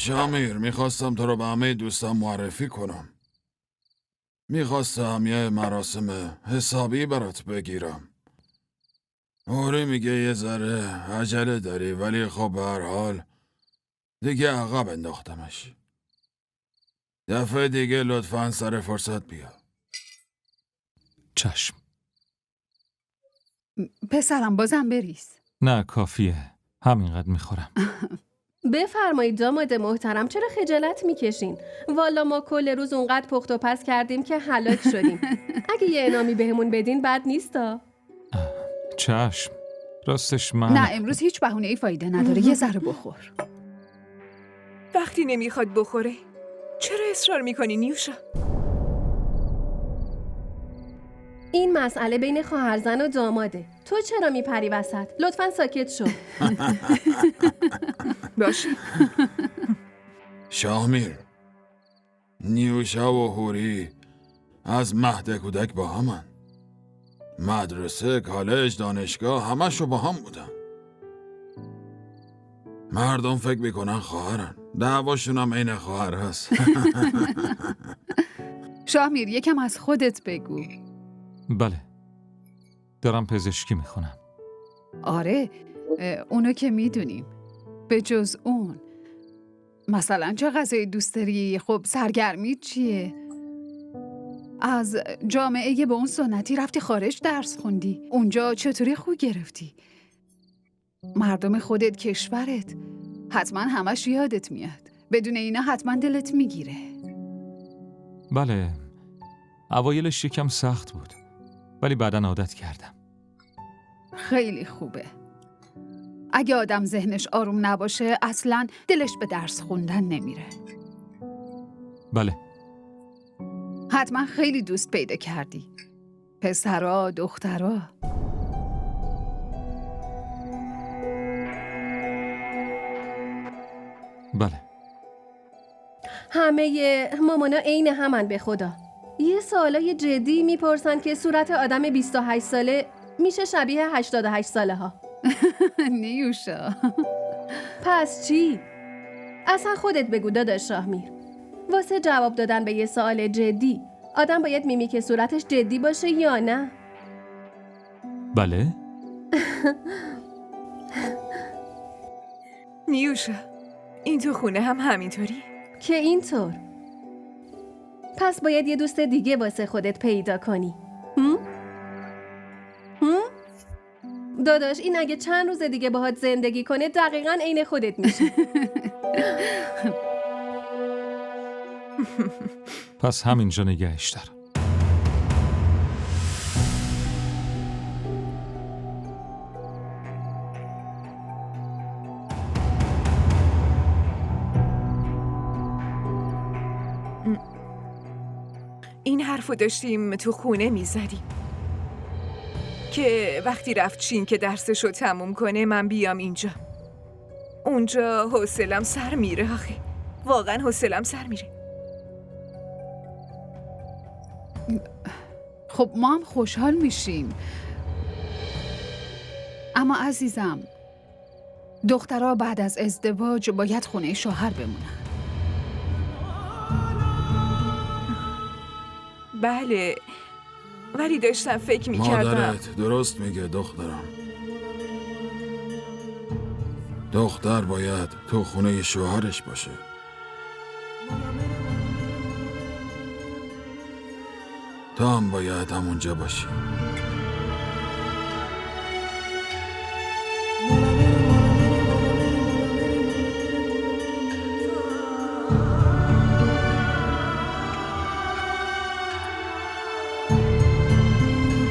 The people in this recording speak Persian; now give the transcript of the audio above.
شامیر، میخواستم تو رو به همه دوستان معرفی کنم. میخواستم یه مراسم حسابی برات بگیرم. اوری میگه یه ذره عجله داری، ولی خب به هر حال دیگه عقب انداختمش. دفعه دیگه لطفاً سر فرصت بیا. چشم. پسرم بازم بریز. نه کافیه. همینقدر میخورم. بفرمایید داماد محترم، چرا خجالت میکشین؟ والا ما کل روز اونقدر پخت و پس کردیم که هلاک شدیم. اگه یه انامی بهمون بدین بد نیستا. چشم. راستش من نه امروز هیچ بهونه‌ای فایده نداره. یه ذره بخور. وقتی نمیخواد بخوره چرا اصرار میکنی نیوشا؟ این مسئله بین خواهرزن و داماده. تو چرا میپری وسط؟ لطفاً ساکت شو. باشه. شامیر، نیوشا و هوری از مهد کودک با همن. مدرسه، کالج، دانشگاه همشو با هم بودن. مردم فکر میکنن خواهرن. دعواشون هم عین خواهر هست. شامیر یکم از خودت بگو. بله. دارم پزشکی میخونم. آره اونو که میدونیم. به جز اون مثلا چه غذایی دوست داری؟ خب سرگرمی چیه؟ از جامعه به اون سنتی رفتی خارج درس خوندی. اونجا چطوری خوب گرفتی؟ مردم خودت، کشورت حتما همش یادت میاد. بدون اینا حتما دلت میگیره. بله. اوایلش یکم سخت بود. ولی بعداً عادت کردم. خیلی خوبه. اگه آدم ذهنش آروم نباشه اصلاً دلش به درس خوندن نمیره. بله. حتما خیلی دوست پیدا کردی. پسرا، دخترا. بله. همه مامانا عین همن به خدا. یه سوالای جدی میپرسن که صورت آدم 28 ساله میشه شبیه 88 ساله ها. نیوشا. پس چی؟ اصلا خودت بگو داداش شاهمیر. واسه جواب دادن به یه سوال جدی آدم باید میمیک صورتش جدی باشه یا نه؟ بله. نیوشا این تو خونه هم همینطوری؟ که اینطور. پس باید یه دوست دیگه واسه خودت پیدا کنی. هم؟ داداش این اگه چند روز دیگه باهات زندگی کنه دقیقاً عین خودت میشه. پس همینجا نگهش دارم. این حرفو داشتیم تو خونه میزدیم که وقتی رفت چین که درسشو تموم کنه من بیام اینجا. اونجا حوصلم سر میره آخه. واقعا حوصلم سر میره. خب ما هم خوشحال میشیم. اما عزیزم دخترها بعد از ازدواج باید خونه شوهر بمونن. بله ولی داشتم فکر میکردم مادرت درست میگه دخترم. دختر باید تو خونه شوهرش باشه. تو هم باید همونجا باشی.